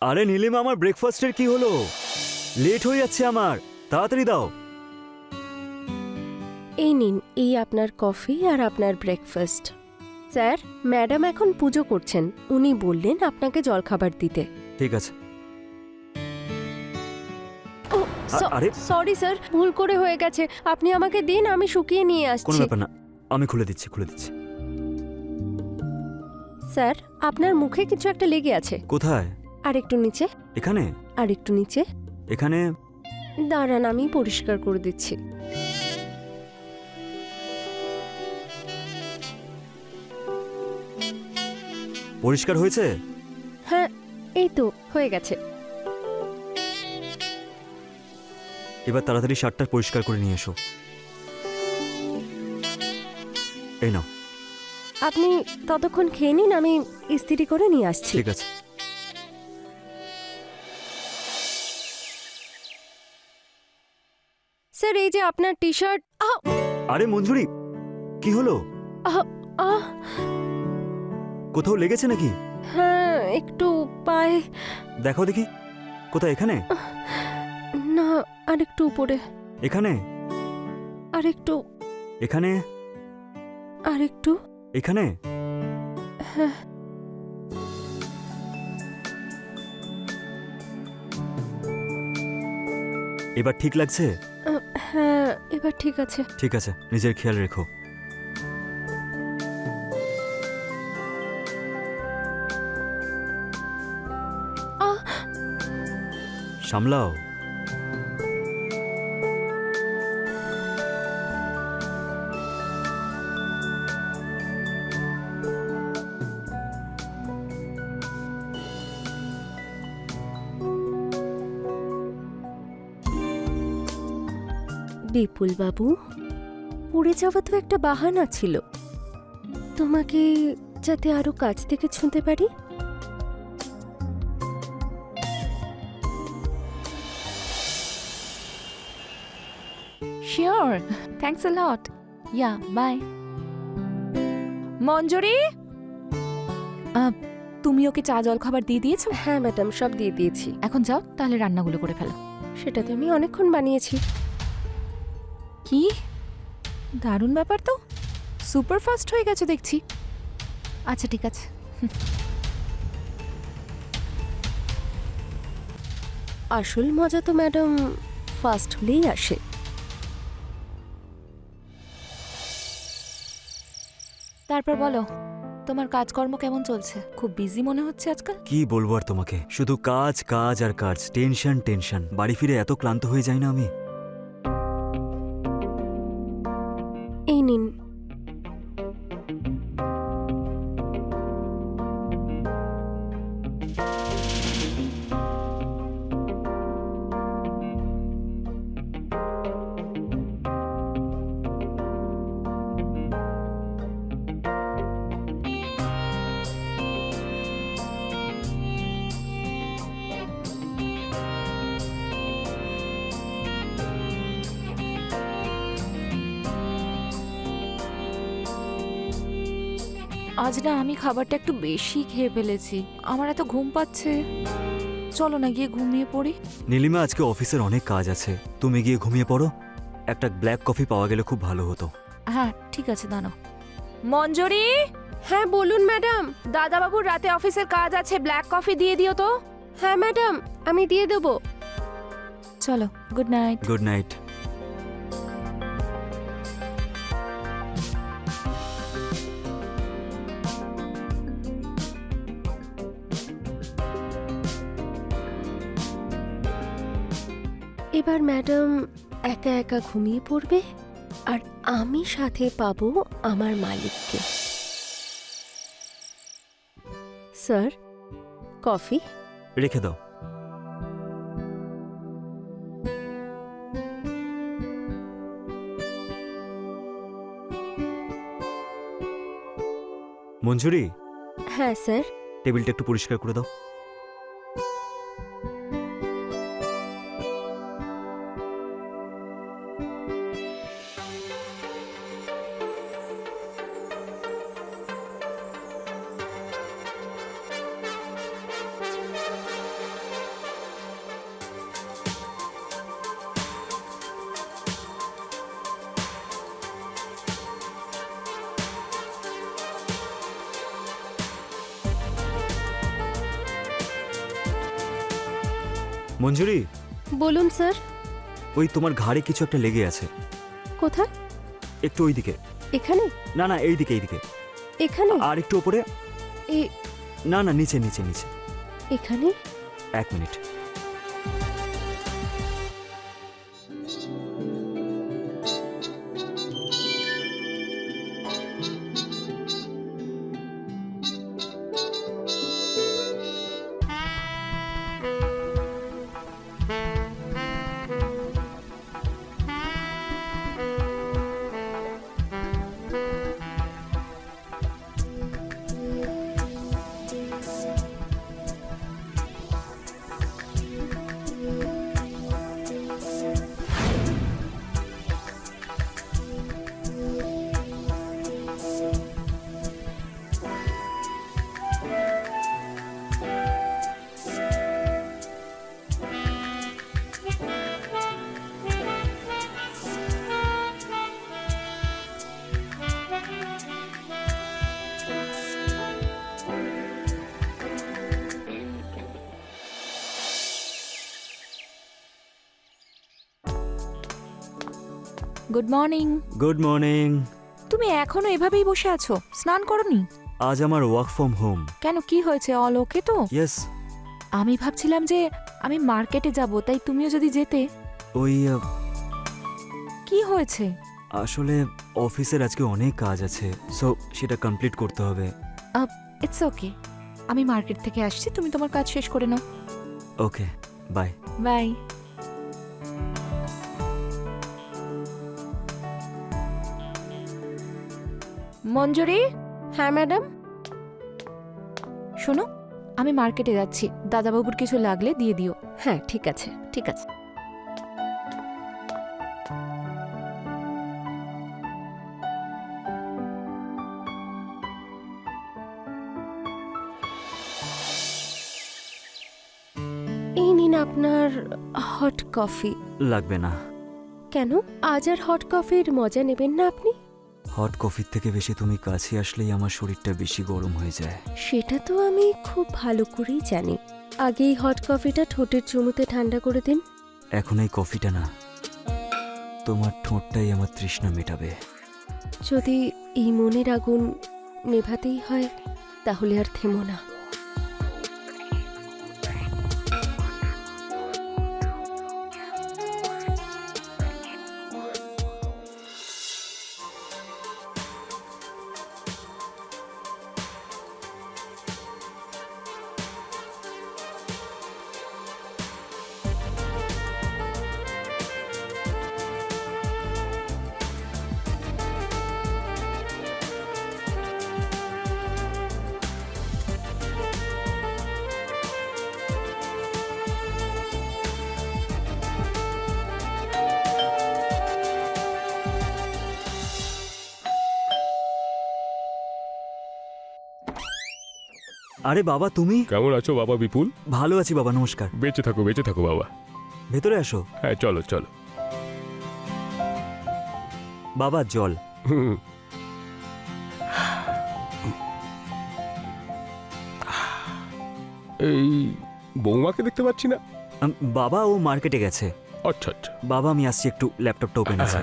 আরে নীলিমা, আমার ব্রেকফাস্টের কি হলো? লেট হয়ে যাচ্ছে আমার, তাড়াতাড়ি দাও। এই নিন, এই আপনার কফি আর আপনার ব্রেকফাস্ট। স্যার, ম্যাডাম এখন পুজো করছেন, উনি বললেন আপনাকে জলখাবার দিতে। ঠিক আছে। ও আরে সরি স্যার, ভুল করে হয়ে গেছে, আপনি আমাকে দিন, আমি শুকিয়ে নিয়ে কোনো আসছি। ব্যাপার না, আমি খুলে দিচ্ছি। স্যার, আপনার মুখে কিছু একটা লেগে আছে। কোথায়? আর একটু নিচে, এখানে? আর একটু নিচে। এখানে? দাঁড়ান, আমি পরিষ্কার করে দিচ্ছি। পরিষ্কার হয়েছে? হ্যাঁ, এই তো হয়ে গেছে। এবার তাড়াতাড়ি শার্টটা পরিষ্কার করে নিয়ে এসো। এই নাও। আপনি ততক্ষণ খেয়ে নিন, আমি ইস্ত্রি করে নিয়ে আসছি। ঠিক আছে। স্যার, এই যে আপনার টি শার্ট। আরে মঞ্জুরি, কি হলো? কোথাও লেগেছে নাকি? হ্যাঁ, একটু পায়ে। দেখো দেখি। কোথায়? এখানে? না, আর একটু উপরে। এখানে? আর একটু। এখানে? আর একটু। এখানে? হ্যাঁ। এবার ঠিক লাগছে? হ্যাঁ, এবার ঠিক আছে। ঠিক আছে, নিজের খেয়াল রেখো। সামলাও। বিপুল বাবু, পড়ে যাওয়া তো একটা বাহানা ছিল, তোমাকে যাতে আরো কাছ থেকে ছুঁতে পারি। Sure. Thanks a lot. Yeah, bye. মঞ্জুরি, তুমি ওকে চা জল খাবার দিয়ে দিয়েছো? হ্যাঁ ম্যাডাম, সব দিয়ে দিয়েছি। এখন যাও তাহলে রান্নাগুলো করে ফেলো। সেটা তো আমি অনেকক্ষণ বানিয়েছি। কি দারুণ ব্যাপার তো, সুপার ফাস্ট হয়ে গেছে দেখছি। আচ্ছা ঠিক আছে। আসল মজা তো ম্যাডাম ফার্স্ট হলেই আসে। তারপর বলো, তোমার কাজকর্ম কেমন চলছে? খুব বিজি মনে হচ্ছে আজকাল। কি বলবো আর তোমাকে, শুধু কাজ কাজ আর কাজ, টেনশন। বাড়ি ফিরে এত ক্লান্ত হয়ে যাই না আমি। এই নিন। আজ না আমি খাবারটা একটু বেশি খেয়ে ফেলেছি, আমার এত ঘুম পাচ্ছে। চলো না গিয়ে ঘুমিয়ে পড়ি। নীলিমা, আজকে অফিসের অনেক কাজ আছে, তুমি গিয়ে ঘুমিয়ে পড়ো। একটা ব্ল্যাক কফি পাওয়া গেলে খুব ভালো হতো। হ্যাঁ ঠিক আছে, দাঁড়াও। মঞ্জুরি, হ্যাঁ বলুন ম্যাডাম। দাদাবাবুর রাতে অফিসের কাজ আছে, ব্ল্যাক কফি দিয়ে দিও তো। হ্যাঁ ম্যাডাম, আমি দিয়ে দেবো। চলো, গুড নাইট। Good night. এবার ম্যাডাম একা একা ঘুমিয়ে পড়বে, আর আমি সাথে পাবো আমার মালিককে। Sir, coffee. রেখে দাও। মঞ্জুরি, হ্যাঁ স্যার। টেবিলটা একটু পরিষ্কার করে দাও। মঞ্জুরি, বলুন স্যার। ওই তোমার ঘাড়ে কিছু একটা লেগে আছে, কোথায়? একটু ওই দিকে। এখানে? না না, এইদিকে এইদিকে। এখানে? আর একটু ওপরে। এ- না না, নিচে নিচে নিচে। এখানে? 1 minute. Good morning. Good morning. তুমি এখনো এভাবেই বসে আছো, স্নান করনি? আজ আমার ওয়ার্ক ফ্রম হোম। কেন, কি হয়েছে? অল ওকে তো? ইয়েস। আমি ভাবছিলাম যে আমি মার্কেটে যাব, তাই তুমিও যদি যেতে। ওই কি হয়েছে? আসলে অফিসের আজকে অনেক কাজ আছে, সো সেটা কমপ্লিট করতে হবে। ইটস ওকে, আমি মার্কেট থেকে আসছি, তুমি তোমার কাজ শেষ করে নাও। ওকে, বাই। বাই। মঞ্জুরি, হ্যাঁ ম্যাডাম। শোনো, আমি মার্কেটে যাচ্ছি, দাদাবাবুর কিছু লাগলে দিয়ে দিও। হ্যাঁ ঠিক আছে, ঠিক আছে। এই নিন আপনার হট কফি। লাগবে না। কেন, আজ আর হট কফির মজা নেবেন না আপনি? হট কফির থেকে বেশি তুমি কাছে আসলেই আমার শরীরটা বেশি গরম হয়ে যায়। সেটা তো আমি খুব ভালো করেই জানি। আগেই হট কফিটা ঠোঁটের চুমুতে ঠান্ডা করে দিন। এখন এই কফিটা না, তোমার ঠোঁটটাই আমার তৃষ্ণা মেটাবে। যদি এই মনের আগুন নেভাতেই হয় তাহলে আর থেমো না। আরে বাবা, তুমি? কেমন আছো বাবা বিপুল? ভালো আছি বাবা, নমস্কার। বেঁচে থাকো বাবা। ভেতরে আসো। হ্যাঁ চলো চলো। বাবা, জল। হুম। এই বৌমাকে দেখতে পাচ্ছি না। বাবা, ও মার্কেটে গেছে। আচ্ছা আচ্ছা। বাবা, আমি আসছি, একটু ল্যাপটপটা ওপেন আছে।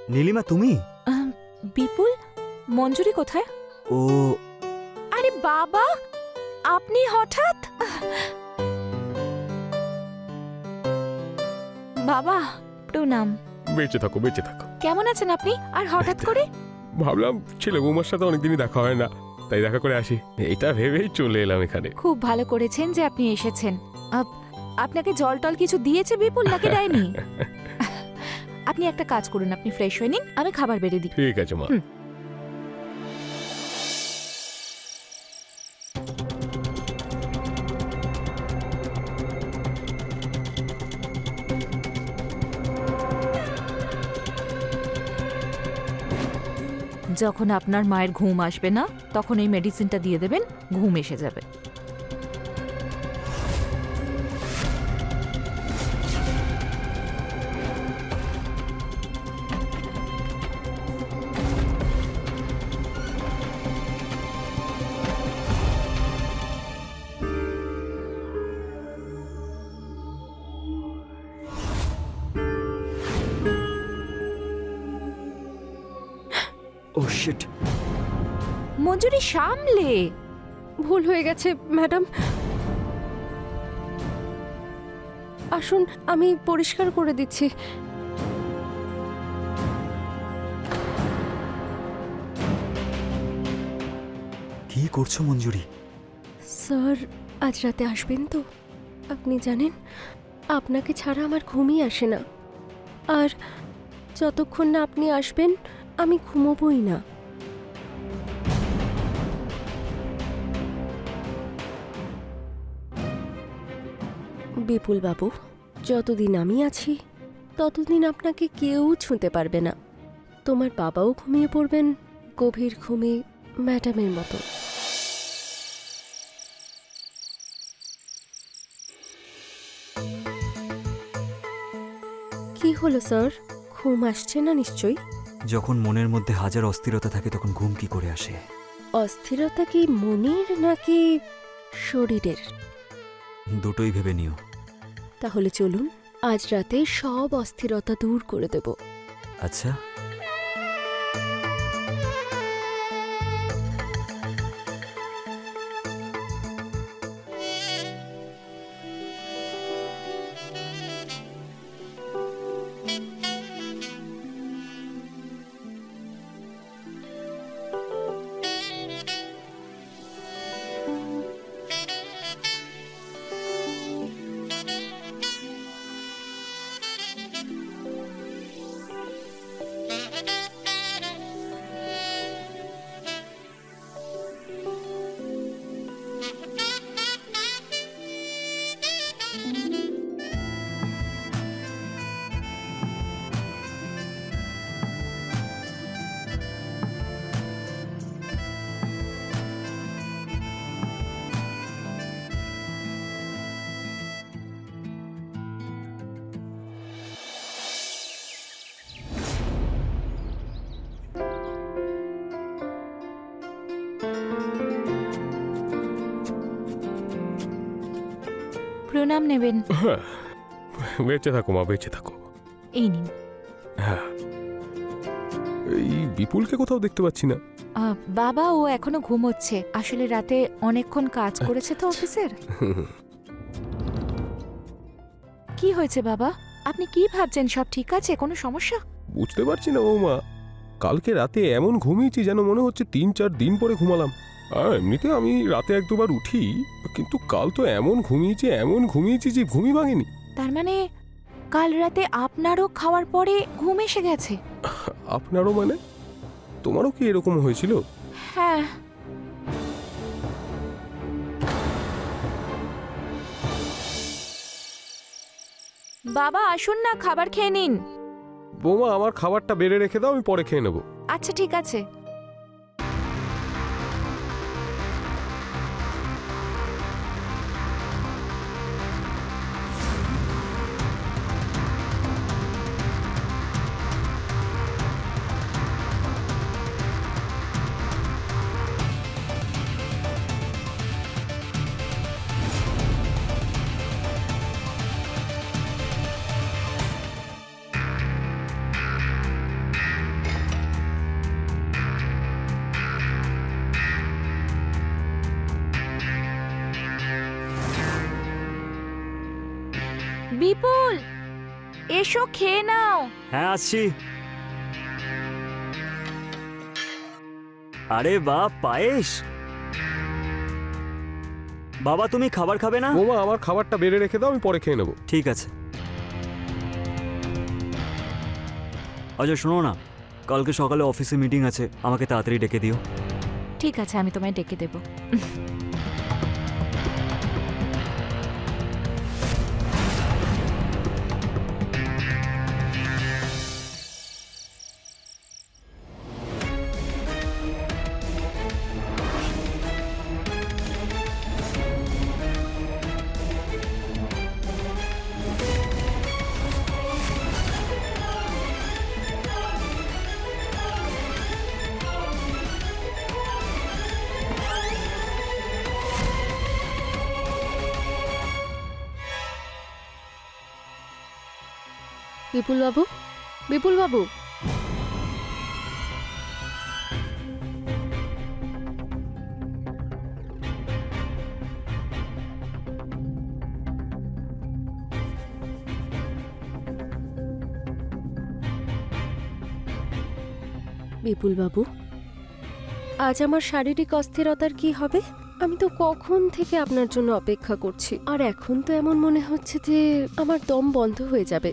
নীলিমা, তুমি? বিপুল, মঞ্জুরি কোথায়? ও, আরে বাবা, আপনি হঠাৎ? বাবা প্রণাম। বেঁচে থাকো। কেমন আছেন আপনি? আর হঠাৎ করে? ভাবলাম ছেলে বৌমার সাথে অনেকদিনই দেখা হয় না, তাই দেখা করে আসি, এটা ভেবেই চলে এলাম এখানে। খুব ভালো করেছেন যে আপনি এসেছেন। আপনাকে জল টল কিছু দিয়েছে বিপুল নাকি দেয়নি? আপনি একটা কাজ করুন, আপনি ফ্রেশ হয়ে নিন, আমি খাবার বেড়ে দিই। ঠিক আছে মা। যখন আপনার মায়ের ঘুম আসবে না তখন এই মেডিসিনটা দিয়ে দেবেন, ঘুম এসে যাবে। শিট। মঞ্জুরি সামলে। ভুল হয়ে গেছে ম্যাডাম। আসুন আমি পরিষ্কার করে দিচ্ছি। কি করছো মঞ্জুরি? স্যার আজ রাতে আসবেন তো? আপনি জানেন আপনাকে ছাড়া আমার ঘুমই আসে না, আর যতক্ষণ না আপনি আসবেন আমি ঘুমোবই না। বিপুল বাবু, যতদিন আমি আছি ততদিন আপনাকে কেউ ছুঁতে পারবে না। তোমার বাবাও ঘুমিয়ে পড়বেন গভীর ঘুমে ম্যাডামের মতো। কি হলো স্যার, ঘুম আসছে না নিশ্চয়ই? যখন মনের মধ্যে হাজার অস্থিরতা থাকে তখন ঘুম কি করে আসে? অস্থিরতা কি মনের নাকি শরীরের? দুটোই ভেবে নিও। তাহলে চলুন আজ রাতে সব অস্থিরতা দূর করে দেব। আচ্ছা, প্রণাম নেবেন। হ্যাঁ, বেঁচে থাকো মা, বেঁচে থাকো। এই নিন। হ্যাঁ, এই বিপুলকে কোথাও দেখতে পাচ্ছি না। বাবা ও এখনো ঘুমোচ্ছে, আসলে রাতে অনেকক্ষণ কাজ করেছে তো অফিসের। কি হয়েছে বাবা, আপনি কি ভাবছেন? সব ঠিক আছে? কোনো সমস্যা? বুঝতে পারছি না বৌমা, কালকে রাতে এমন ঘুমিয়েছি যেন মনে হচ্ছে 3-4 দিন পরে ঘুমালাম। আর এমনিতে আমি রাতে 1-2 বার উঠি, কিন্তু কাল তো এমন ঘুমিয়েছি যে ঘুমই ভাঙেনি। তার মানে কাল রাতে আপনারও খাওয়ার পরে ঘুম এসে গেছে? আপনারও মানে? তোমারও কি এরকম হয়েছিল? হ্যাঁ। বাবা আসুন না, খাবার খেয়ে নিন। বৌমা আমার খাবারটা বেড়ে রেখে দাও, আমি পরে খেয়ে নেবো। আচ্ছা ঠিক আছে। বিপুল এসো, খেয়ে নাও। হ্যাঁ আসছি। আরে বাহ, পায়েস! বাবা তুমি খাবার খাবে না? বৌমা আমার খাবারটা বেড়ে রেখে দাও, আমি পরে খেয়ে নেবো। ঠিক আছে। অজয় শোনো না, কালকে সকালে অফিসে মিটিং আছে, আমাকে তাড়াতাড়ি ডেকে দিও। ঠিক আছে, আমি তোমায় ডেকে দেব। বিপুল বাবু, বিপুল বাবু, বিপুল বাবু, আজ আমার শারীরিক অস্থিরতার কি হবে? আমি তো কখন থেকে আপনার জন্য অপেক্ষা করছি, আর এখন তো এমন মনে হচ্ছে যে আমার দম বন্ধ হয়ে যাবে।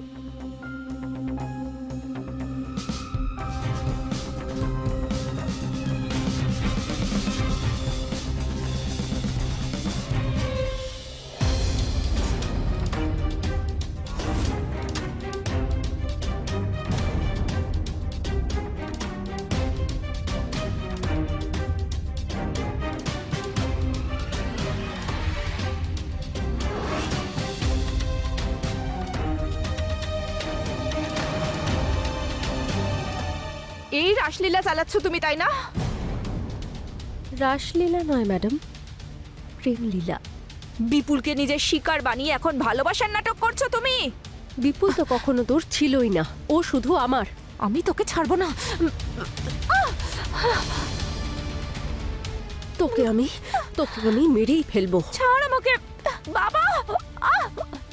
এই রাসলীলা চালাচ্ছ তুমি, তাই না? রাসলীলা নয় ম্যাডাম, প্রেমলীলা। বিপুলকে নিজের শিকার বানিয়ে এখন ভালোবাসার নাটক করছো তুমি। বিপুল তো কখনো তোর ছিলই না, ও শুধু আমার। আমি তোকে ছাড়বো না। তোকে আমি মেরেই ফেলবো। ছাড় আমাকে বাবা।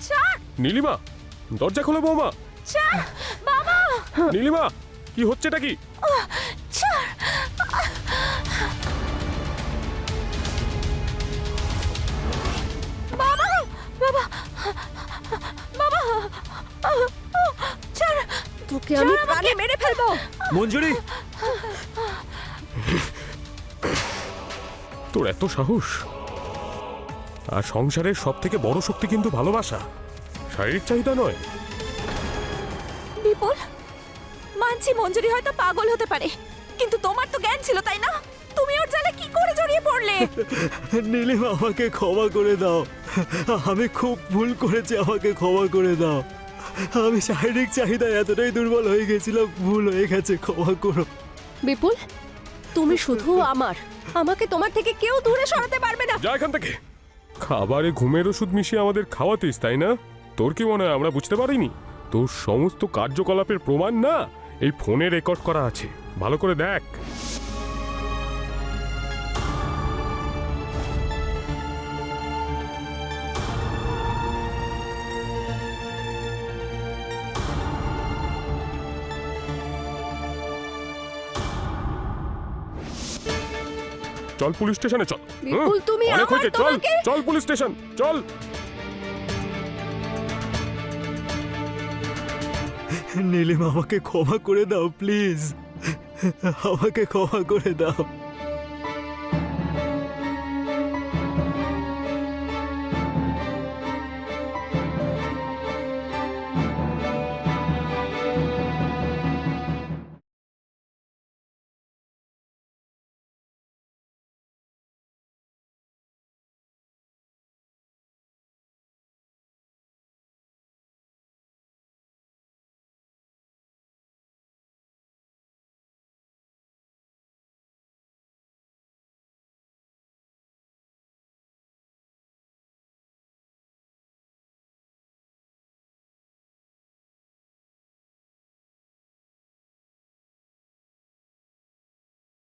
ছাড়, নীলিমা, দরজা খোলো বৌমা। ছাড় বাবা। নীলিমা, কি হচ্ছে এটা কি? ছাড়। বাবা, বাবা, বাবা, ছাড়। তোকে আমি প্রাণে মেরে ফেলবো। মঞ্জুরি, তোর এত সাহস! আর সংসারের সব থেকে বড় শক্তি কিন্তু ভালোবাসা, শারীরিক চাহিদা নয়। বিপুল, মানছি মঞ্জুরি হয়তো পাগল হতে পারে, কিন্তু তোমার তো জ্ঞান ছিল, তাই না? তুমি ওর জালে কি করে জড়িয়ে পড়লে? নীলিমা আমাকে ক্ষমা করে দাও, আমি খুব ভুল করেছি, আমাকে ক্ষমা করে দাও। আমি শারীরিক চাহিদায় এতটাই দুর্বল হয়ে গেছিলাম, ভুল হয়ে গেছে, ক্ষমা করো। বিপুল, তুমি শুধু আমার, আমাকে তোমার থেকে কেউ দূরে সরাতে পারবে না। যা এখান থেকে। খাবারে ঘুমের ওষুধ মিশিয়ে আমাদের খাওয়াতিস, তাই না? তোর কি মনে হয় আমরা বুঝতে পারিনি? তোর সমস্ত কার্যকলাপের প্রমাণ না এই ফোনে রেকর্ড করা আছে, ভালো করে দেখ। চল পুলিশ স্টেশনে চল। বিপুল, তুমি অনেক আমার হয়েছে, চল তোমাকে- চল পুলিশ স্টেশন চল। নীলিমা আমাকে ক্ষমা করে দাও প্লিজ, আমাকে ক্ষমা করে দাও।